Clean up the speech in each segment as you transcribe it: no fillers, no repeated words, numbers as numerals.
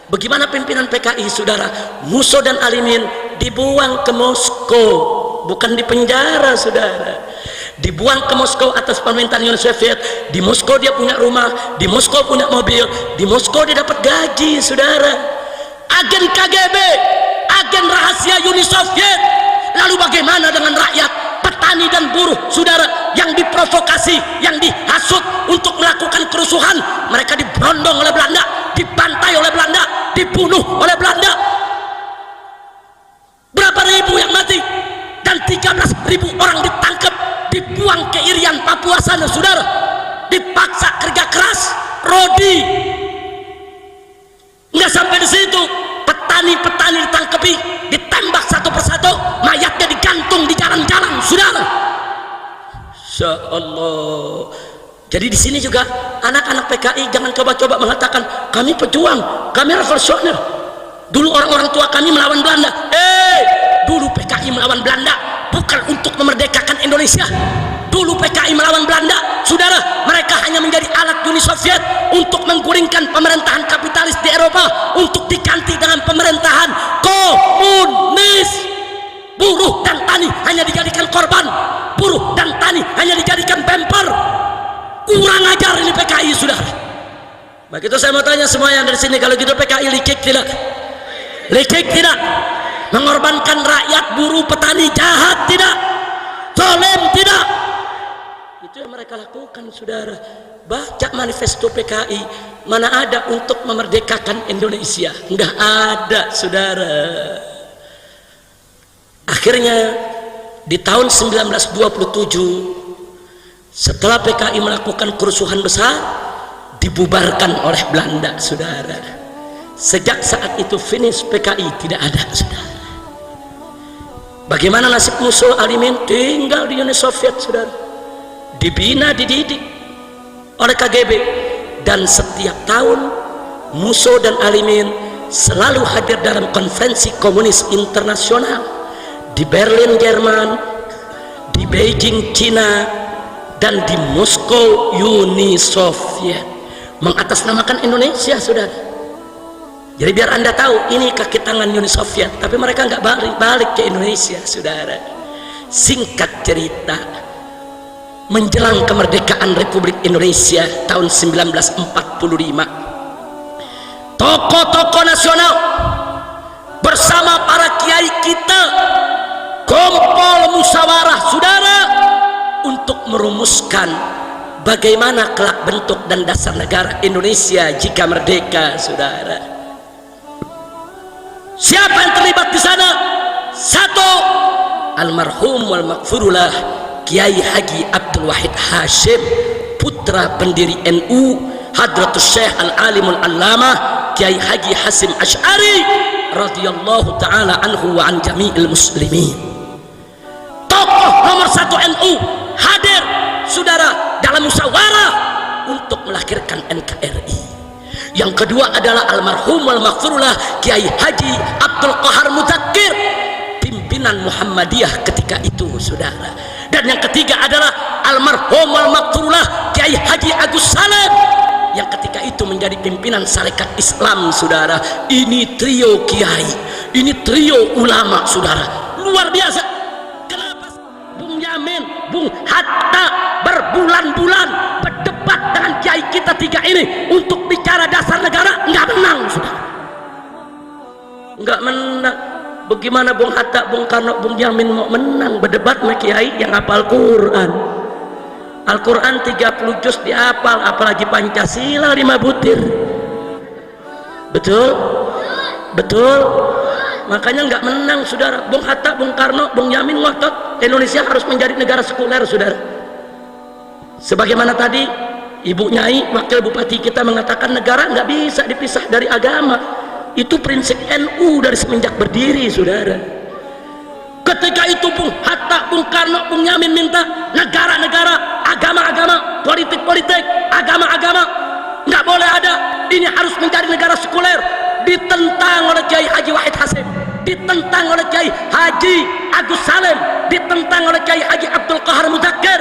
Bagaimana pimpinan PKI, saudara? Musso dan Alimin dibuang ke Moskow, bukan di penjara, saudara. Dibuang ke Moskow atas pemerintahan Uni Soviet. Di Moskow dia punya rumah, di Moskow punya mobil, di Moskow dia dapat gaji, saudara. Agen KGB, agen rahasia Uni Soviet. Lalu bagaimana dengan rakyat, petani dan buruh, saudara, yang diprovokasi, yang dihasut untuk melakukan kerusuhan? Mereka diberondong oleh Belanda, dibantai oleh Belanda, dibunuh oleh Belanda. Berapa ribu yang mati, dan 13.000 orang ditangkap, dibuang ke Irian, Papua sana, saudara. Dipaksa kerja keras, rodi. Nggak sampai di situ, petani-petani ditangkapi, ditembak satu persatu, mayatnya digantung di jalan-jalan, saudara. Insya Allah. Jadi di sini juga anak-anak PKI jangan coba-coba mengatakan kami pejuang, kami revolusioner. Dulu orang-orang tua kami melawan Belanda. Dulu PKI melawan Belanda bukan untuk memerdekakan Indonesia. Dulu PKI melawan Belanda, saudara, mereka hanya menjadi alat Uni Soviet untuk menggulingkan pemerintahan kapitalis di Eropa untuk diganti dengan pemerintahan komunis. Buruh dan tani hanya dijadikan korban, buruh dan tani hanya dijadikan bemper. Kurang ajar ini PKI, saudara. Begitu saya mau tanya semua yang dari sini, kalau gitu PKI likik tidak? Likik tidak? Mengorbankan rakyat, buruh, petani, jahat tidak? Zalim tidak? Itu yang mereka lakukan, saudara. Baca manifesto PKI, mana ada untuk memerdekakan Indonesia? Enggak ada, saudara. Akhirnya di tahun 1927, setelah PKI melakukan kerusuhan besar, dibubarkan oleh Belanda, saudara. Sejak saat itu finish PKI tidak ada, saudara. Bagaimana nasib Musso, Alimin? Tinggal di Uni Soviet, saudara. Dibina, dididik oleh KGB. Dan setiap tahun Musso dan Alimin selalu hadir dalam konferensi komunis internasional di Berlin, Jerman, di Beijing, Cina, dan di Moskow, Uni Soviet, mengatasnamakan Indonesia, saudara. Jadi biar anda tahu ini kaki tangan Uni Soviet, tapi mereka nggak balik ke Indonesia, saudara. Singkat cerita, menjelang kemerdekaan Republik Indonesia tahun 1945, tokoh-tokoh nasional bersama para kiai kita kumpul musyawarah, saudara, untuk merumuskan bagaimana kelak bentuk dan dasar negara Indonesia jika merdeka, saudara. Siapa yang terlibat di sana? Satu, almarhum wal maghfurullah Kiai Haji Abdul Wahid Hashim, putra pendiri NU, Hadratus Syekh Al-Alimul Allamah Kiai Haji Hasim Asy'ari radhiyallahu taala anhu wa an jami'il muslimin. Tokoh nomor satu NU hadir, saudara, dalam musyawarah untuk melahirkan NKRI. Yang kedua adalah almarhum wal maghfurullah Kiai Haji Abdul Qahar Mudzakkir, pimpinan Muhammadiyah ketika itu, saudara. Dan yang ketiga adalah almarhum wal maghfurullah Kiai Haji Agus Salim, yang ketika itu menjadi pimpinan Sarekat Islam, saudara. Ini trio kiai, ini trio ulama, saudara, luar biasa. Kenapa Bung Yamin, Bung Hatta berbulan-bulan berdebat dengan kiai kita tiga ini untuk bicara dasar negara? Nggak menang, saudara. Nggak menang. Bagaimana Bung Hatta, Bung Karno, Bung Yamin mau menang berdebat sama kiai yang hafal Quran? Al-Quran 30 juz dihafal, apalagi Pancasila 5 butir. Betul? Betul? Makanya nggak menang, saudara. Bung Hatta, Bung Karno, Bung Yamin ngotot Indonesia harus menjadi negara sekuler, saudara. Sebagaimana tadi Ibu Nyai, wakil bupati kita mengatakan negara nggak bisa dipisah dari agama. Itu prinsip NU dari semenjak berdiri, saudara. Ketika itu Bung Hatta, Bung Karno, Bung Yamin minta negara-negara, agama-agama, politik-politik, agama-agama nggak boleh ada, ini harus menjadi negara sekuler. Ditentang oleh Kiai Haji Wahid Hasim, ditentang oleh Kiai Haji Agus Salim, ditentang oleh Kiai Haji Abdul Qahar Mudzakkir.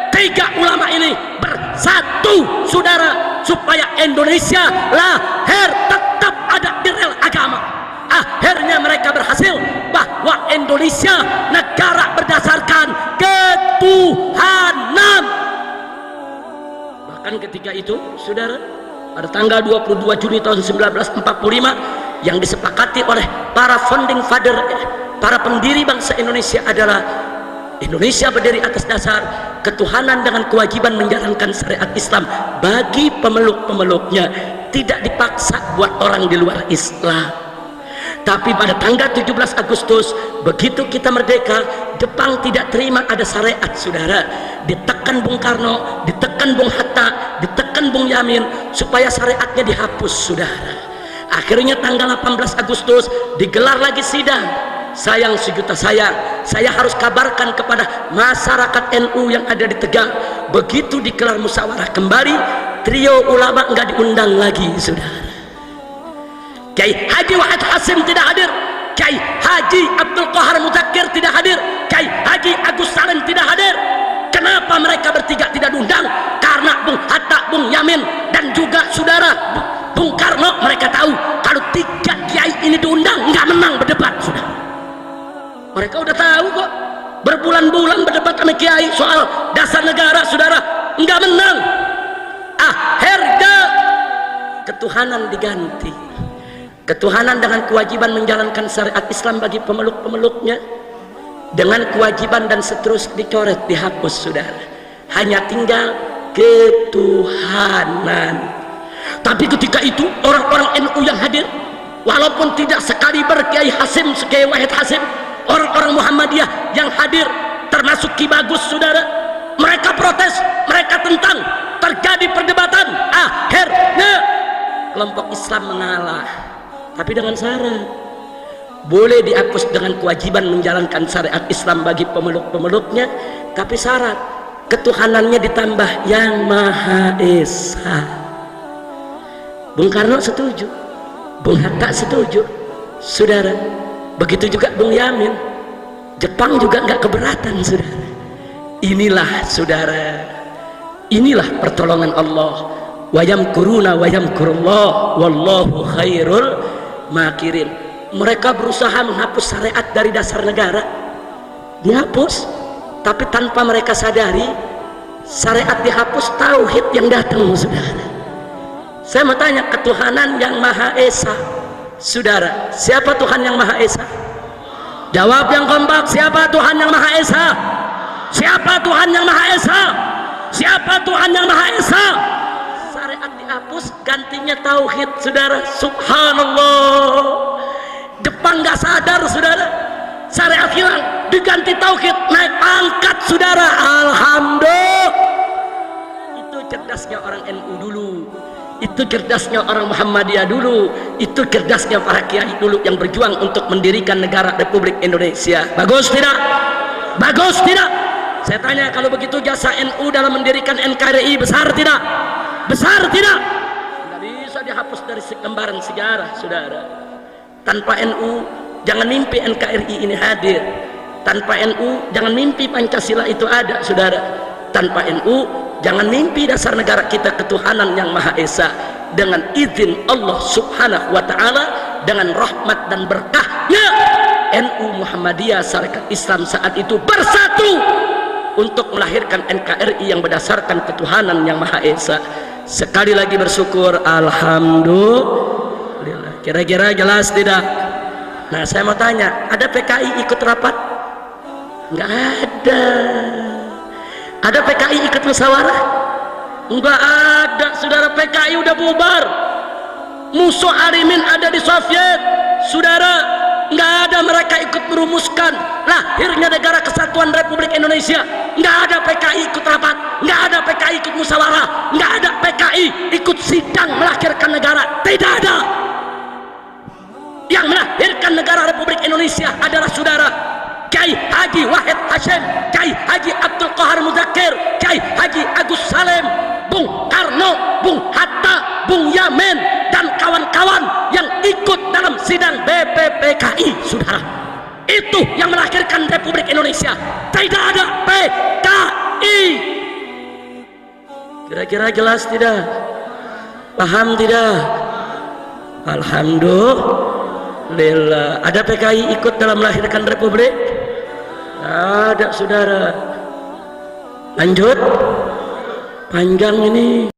Tiga ulama ini bersatu, saudara, supaya Indonesia lahir tetap ada di agama. Akhirnya mereka berhasil bahwa Indonesia negara berdasarkan ketuhanan. Bahkan ketika itu, saudara, pada tanggal 22 Juni tahun 1945 yang disepakati oleh para founding father, para pendiri bangsa Indonesia adalah Indonesia berdiri atas dasar ketuhanan dengan kewajiban menjalankan syariat Islam bagi pemeluk-pemeluknya, tidak dipaksa buat orang di luar Islam. Tapi pada tanggal 17 Agustus begitu kita merdeka, Jepang tidak terima ada syariat, saudara. Ditekan Bung Karno, ditekan Bung Hatta, ditekan Bung Yamin supaya syariatnya dihapus, saudara. Akhirnya tanggal 18 Agustus digelar lagi sidang. Sayang sejuta sayang, saya harus kabarkan kepada masyarakat NU yang ada di Tegal, begitu digelar musyawarah kembali, trio ulama enggak diundang lagi, saudara. Kiai Haji Wahid Hasyim tidak hadir, Kiai Haji Abdul Qahar Mudzakkir tidak hadir, Kiai Haji Agus Salim tidak hadir. Kenapa mereka bertiga tidak diundang? Karena Bung Hatta, Bung Yamin, dan juga saudara Bung Karno, mereka tahu kalau tiga kiai ini diundang nggak menang berdebat, saudara. Mereka udah tahu kok, berbulan-bulan berdebat sama kiai soal dasar negara, saudara, nggak menang. Akhirnya ketuhanan diganti. Ketuhanan dengan kewajiban menjalankan syariat Islam bagi pemeluk-pemeluknya, dengan kewajiban dan seterusnya dicoret, dihapus, saudara. Hanya tinggal ketuhanan. Tapi ketika itu orang-orang NU yang hadir, walaupun tidak sekaliber Kiai Hasyim, Kiai Wahid Hasyim, orang-orang Muhammadiyah yang hadir termasuk Ki Bagus, saudara, mereka protes, mereka tentang, terjadi perdebatan. Akhirnya kelompok Islam mengalah, tapi dengan syarat boleh dihapus dengan kewajiban menjalankan syariat Islam bagi pemeluk-pemeluknya, tapi syarat ketuhanannya ditambah yang Maha Esa. Bung Karno setuju, Bung Hatta setuju, saudara. Begitu juga Bung Yamin. Jepang juga nggak keberatan, saudara. Inilah, saudara, inilah pertolongan Allah. Wayam kuruna wayam kurullah wallahu khairul makirin. Mereka berusaha menghapus syariat dari dasar negara, dihapus, tapi tanpa mereka sadari syariat dihapus, tauhid yang datang, saudara. Saya mau tanya, ketuhanan yang Maha Esa, saudara, siapa Tuhan yang Maha Esa? Jawab yang kompak, siapa Tuhan yang Maha Esa? Siapa Tuhan yang Maha Esa? Siapa Tuhan yang Maha Esa? Syariat dihapus, gantinya tauhid, saudara. Subhanallah. Jepang nggak sadar, saudara, syariat hilang, diganti tauhid, naik pangkat, saudara. Alhamdulillah. Itu cerdasnya orang NU dulu, itu cerdasnya orang Muhammadiyah dulu, itu cerdasnya para kiai dulu yang berjuang untuk mendirikan negara Republik Indonesia. Bagus tidak? Bagus tidak? Saya tanya, kalau begitu jasa NU dalam mendirikan NKRI besar tidak? Besar tidak? Tidak bisa dihapus dari lembaran sejarah, saudara. Tanpa NU jangan mimpi NKRI ini hadir. Tanpa NU jangan mimpi Pancasila itu ada, saudara. Tanpa NU jangan mimpi dasar negara kita ketuhanan yang Maha Esa. Dengan izin Allah Subhanahu wa Ta'ala, dengan rahmat dan berkahnya, NU Muhammadiyah Syarikat Islam saat itu bersatu untuk melahirkan NKRI yang berdasarkan ketuhanan yang Maha Esa. Sekali lagi bersyukur, alhamdulillah. Kira-kira jelas tidak? Nah, saya mau tanya, ada PKI ikut rapat? Enggak ada. Ada PKI ikut musyawarah? Enggak ada, saudara. PKI udah bubar. Musuh Arimin ada di Soviet, saudara. Enggak ada mereka ikut merumuskan lahirnya negara kesatuan Republik Indonesia. Enggak ada PKI ikut rapat, enggak ada PKI ikut musyawarah, enggak ada PKI ikut sidang melahirkan negara. Tidak ada. Yang melahirkan negara Republik Indonesia adalah saudara Kiai Haji Wahid Hasyim, Kiai Haji Abdul Qahar Mudzakkir, Kiai Haji Agus Salim, Bung Karno, Bung Hatta, Bung Yamin, dan kawan-kawan yang ikut dalam sidang BPPKI, saudara. Itu yang melahirkan Republik Indonesia. Tidak ada PKI. Kira-kira jelas tidak? Paham tidak? Alhamdulillah. Alhamdulillah. Ada PKI ikut dalam melahirkan republik? Ada saudara. Lanjut, panjang ini.